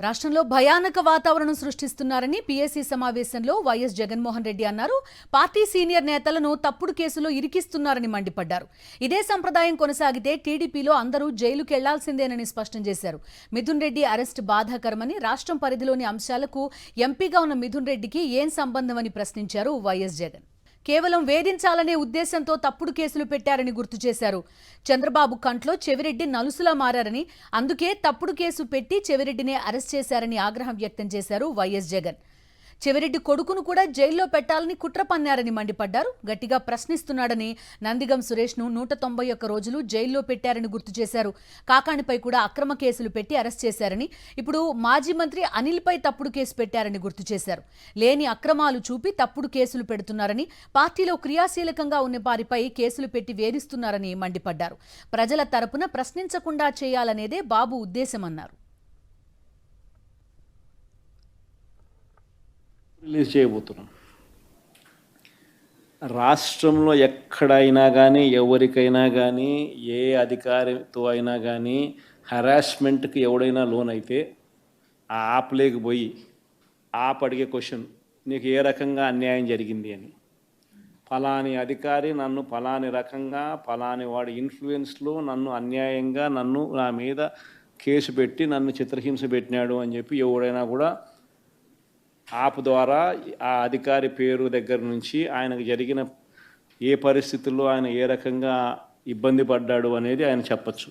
రాష్ట్రంలో భయానక వాతావరణం సృష్టిస్తున్నారని పీఎస్సీ సమావేశంలో వైఎస్ జగన్మోహన్ రెడ్డి అన్నారు. పార్టీ సీనియర్ నేతలను తప్పుడు కేసులో ఇరికిస్తున్నారని మండిపడ్డారు. ఇదే సంప్రదాయం కొనసాగితే టీడీపీలో అందరూ జైలుకు వెళ్లాల్సిందేనని స్పష్టం చేశారు. మిథున్ రెడ్డి అరెస్ట్ బాధాకరమని, రాష్ట్రం పరిధిలోని అంశాలకు ఎంపీగా ఉన్న మిథున్ రెడ్డికి ఏం సంబంధమని ప్రశ్నించారు వైఎస్ జగన్. కేవలం వేధించాలనే ఉద్దేశంతో తప్పుడు కేసులు పెట్టారని గుర్తు చేశారు. చంద్రబాబు కంట్లో చెవిరెడ్డి నలుసులా మారారని, అందుకే తప్పుడు కేసు పెట్టి చెవిరెడ్డినే అరెస్ట్ చేశారని ఆగ్రహం వ్యక్తం చేశారు వైఎస్ జగన్. చెవిరెడ్డి కొడుకును కూడా జైల్లో పెట్టాలని కుట్ర పన్నారని మండిపడ్డారు. గట్టిగా ప్రశ్నిస్తున్నాడని, నందిగం సురేష్ను 191 రోజులు జైల్లో పెట్టారని గుర్తు చేశారు. కాకాణిపై కూడా అక్రమ కేసులు పెట్టి అరెస్ట్ చేశారని, ఇప్పుడు మాజీ మంత్రి అనిల్పై తప్పుడు కేసు పెట్టారని గుర్తు చేశారు. లేని అక్రమాలు చూపి తప్పుడు కేసులు పెడుతున్నారని, పార్టీలో క్రియాశీలకంగా ఉన్న వారిపై కేసులు పెట్టి వేధిస్తున్నారని మండిపడ్డారు. ప్రజల తరపున ప్రశ్నించకుండా చేయాలనేదే బాబు ఉద్దేశమన్నారు. రిలీజ్ చేయబోతున్నాం. రాష్ట్రంలో ఎక్కడైనా కానీ, ఎవరికైనా కానీ, ఏ అధికారితో అయినా కానీ హరాస్మెంట్కి ఎవడైనా లోన్ అయితే ఆ యాప్లోకి పోయి యాప్ అడిగే క్వశ్చన్, నీకు ఏ రకంగా అన్యాయం జరిగింది అని. ఫలాని అధికారి నన్ను ఫలాని రకంగా, ఫలాని వాడి ఇన్ఫ్లుయెన్స్లో నన్ను అన్యాయంగా నా మీద కేసు పెట్టి నన్ను చిత్రహింస పెట్టినాడు అని చెప్పి ఎవడైనా కూడా యాప్ ద్వారా ఆ అధికారి పేరు దగ్గర నుంచి ఆయనకు జరిగిన ఏ పరిస్థితుల్లో ఆయన ఏ రకంగా ఇబ్బంది పడ్డాడు అనేది ఆయన చెప్పచ్చు.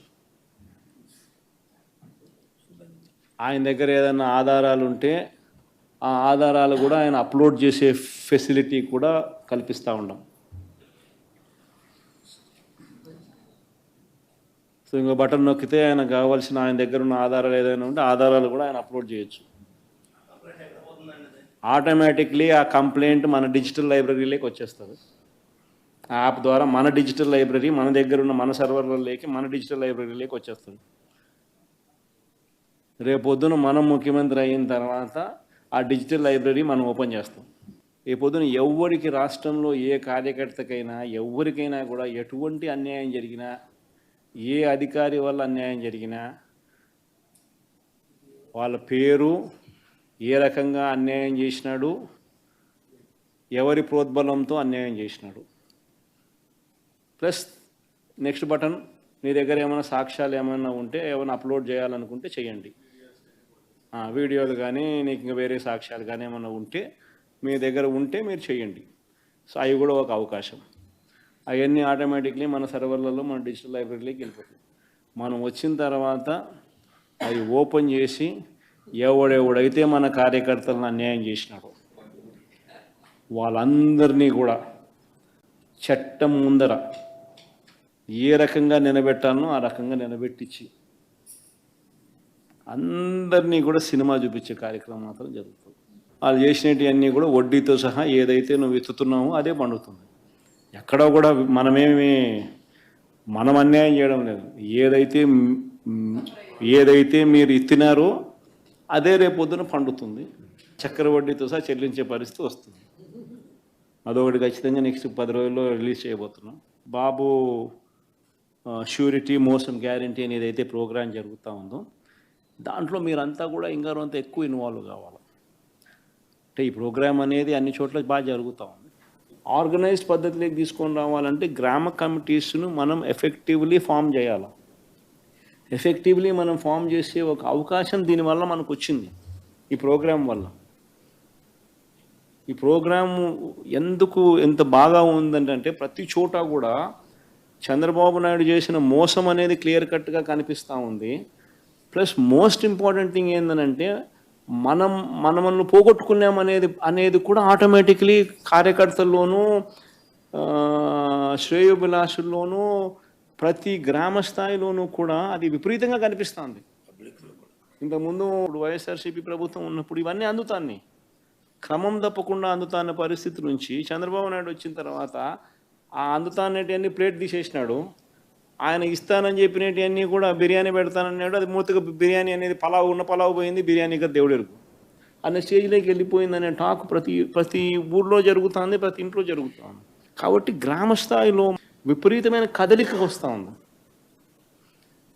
ఆయన దగ్గర ఏదైనా ఆధారాలు ఉంటే ఆ ఆధారాలు కూడా ఆయన అప్లోడ్ చేసే ఫెసిలిటీ కూడా కల్పిస్తూ ఉన్నాం. సో ఇంకో బటన్ నొక్కితే ఆయన కావాల్సిన ఆయన దగ్గర ఉన్న ఆధారాలు ఏదైనా ఉంటే ఆధారాలు కూడా ఆయన అప్లోడ్ చేయొచ్చు. ఆటోమేటిక్లీ ఆ కంప్లైంట్ మన డిజిటల్ లైబ్రరీలోకి వచ్చేస్తుంది. ఆ యాప్ ద్వారా మన డిజిటల్ లైబ్రరీ, మన దగ్గర ఉన్న మన సర్వర్లలోకి, మన డిజిటల్ లైబ్రరీలోకి వచ్చేస్తుంది. రేపొద్దున మనం ముఖ్యమంత్రి అయిన తర్వాత ఆ డిజిటల్ లైబ్రరీ మనం ఓపెన్ చేస్తాం. రేపొద్దున ఎవరికి, రాష్ట్రంలో ఏ కార్యకర్తకైనా ఎవరికైనా కూడా ఎటువంటి అన్యాయం జరిగినా, ఏ అధికారి వల్ల అన్యాయం జరిగినా వాళ్ళ పేరు, ఏ రకంగా అన్యాయం చేసినాడు, ఎవరి ప్రోద్బలంతో అన్యాయం చేసినాడు, ప్లస్ నెక్స్ట్ బటన్, మీ దగ్గర ఏమైనా సాక్ష్యాలు ఏమైనా ఉంటే, ఏమైనా అప్లోడ్ చేయాలనుకుంటే చేయండి. వీడియోలు కానీ, నీకు ఇంకా వేరే సాక్ష్యాలు కానీ ఏమైనా ఉంటే మీ దగ్గర ఉంటే మీరు చేయండి. సో అవి కూడా ఒక అవకాశం. అవన్నీ ఆటోమేటిక్లీ మన సర్వర్లలో, మన డిజిటల్ లైబ్రరీలోకి వెళ్ళిపోతుంది. మనం వచ్చిన తర్వాత అవి ఓపెన్ చేసి ఎవడెవడైతే మన కార్యకర్తలను అన్యాయం చేసినాడో వాళ్ళందరినీ కూడా చట్టం ముందర ఏ రకంగా నిలబెట్టాలనో ఆ రకంగా నిలబెట్టించి అందరినీ కూడా సినిమా చూపించే కార్యక్రమం మాత్రం జరుగుతుంది. వాళ్ళు చేసినవన్నీ కూడా వడ్డీతో సహా ఏదైతే నువ్వు ఎత్తుతున్నావో అదే పండుతుంది. ఎక్కడో కూడా మనం అన్యాయం చేయడం లేదు. ఏదైతే మీరు ఎత్తినారో అదే రేపొద్దున పండుతుంది. చక్కెర వడ్డీతో సహా చెల్లించే పరిస్థితి వస్తుంది. అదొకటి ఖచ్చితంగా నెక్స్ట్ 10 రోజుల్లో రిలీజ్ చేయబోతున్నాం. బాబు ష్యూరిటీ, మోసం గ్యారంటీ అనేది అయితే ప్రోగ్రాం జరుగుతూ ఉందో దాంట్లో మీరంతా కూడా ఇంకా అంత ఎక్కువ ఇన్వాల్వ్ కావాలి. అంటే ఈ ప్రోగ్రాం అనేది అన్ని చోట్ల బాగా జరుగుతూ ఉంది. ఆర్గనైజ్డ్ పద్ధతిలోకి తీసుకొని రావాలంటే గ్రామ కమిటీస్ను మనం ఎఫెక్టివ్లీ ఫామ్ చేయాలి. ఎఫెక్టివ్లీ మనం ఫామ్ చేసే ఒక అవకాశం దీనివల్ల మనకు వచ్చింది ఈ ప్రోగ్రాం వల్ల. ఈ ప్రోగ్రాము ఎందుకు ఎంత బాగా ఉందంటే ప్రతి చోట కూడా చంద్రబాబు నాయుడు చేసిన మోసం అనేది క్లియర్ కట్గా కనిపిస్తూ ఉంది. ప్లస్ మోస్ట్ ఇంపార్టెంట్ థింగ్ ఏంటంటే మనల్ని పోగొట్టుకున్నామనేది కూడా ఆటోమేటిక్లీ కార్యకర్తల్లోనూ, శ్రేయోభిలాషుల్లోనూ, ప్రతి గ్రామ స్థాయిలోనూ కూడా అది విపరీతంగా కనిపిస్తుంది. ఇంతకుముందు వైఎస్ఆర్సీపీ ప్రభుత్వం ఉన్నప్పుడు ఇవన్నీ అందుతాన్ని, క్రమం తప్పకుండా అందుతాన్న పరిస్థితి నుంచి చంద్రబాబు నాయుడు వచ్చిన తర్వాత ఆ అందుతాన్నటివన్నీ ప్లేట్ తీసేసినాడు. ఆయన ఇస్తానని చెప్పినవన్నీ కూడా బిర్యానీ పెడతానన్నాడు. అది మూతగా బిర్యానీ అనేది పలావు పోయింది, బిర్యానీ కదా దేవుడెరుగు అనే స్టేజ్లోకి వెళ్ళిపోయిందనే టాక్ ప్రతి ఊర్లో జరుగుతుంది, ప్రతి ఇంట్లో జరుగుతుంది. కాబట్టి గ్రామ స్థాయిలో విపరీతమైన కదలిక వస్తూ ఉంది.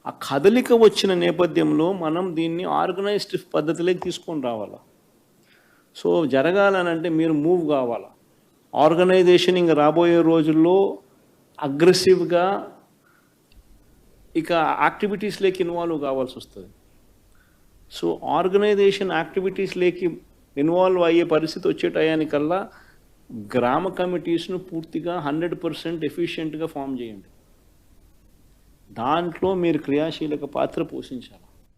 ఆ కదలిక వచ్చిన నేపథ్యంలో మనం దీన్ని ఆర్గనైజ్డ్ పద్ధతిలోకి తీసుకొని రావాలి. సో జరగాలనంటే మీరు మూవ్ కావాలి. ఆర్గనైజేషన్ ఇంకా రాబోయే రోజుల్లో అగ్రెసివ్గా ఇక యాక్టివిటీస్లోకి ఇన్వాల్వ్ కావాల్సి వస్తుంది. సో ఆర్గనైజేషన్ యాక్టివిటీస్లోకి ఇన్వాల్వ్ అయ్యే పరిస్థితి వచ్చే టయానికల్లా గ్రామ కమిటీస్ను పూర్తిగా 100% ఎఫిషియెంట్గా ఫామ్ చేయండి. దాంట్లో మీరు క్రియాశీలక పాత్ర పోషించాలి.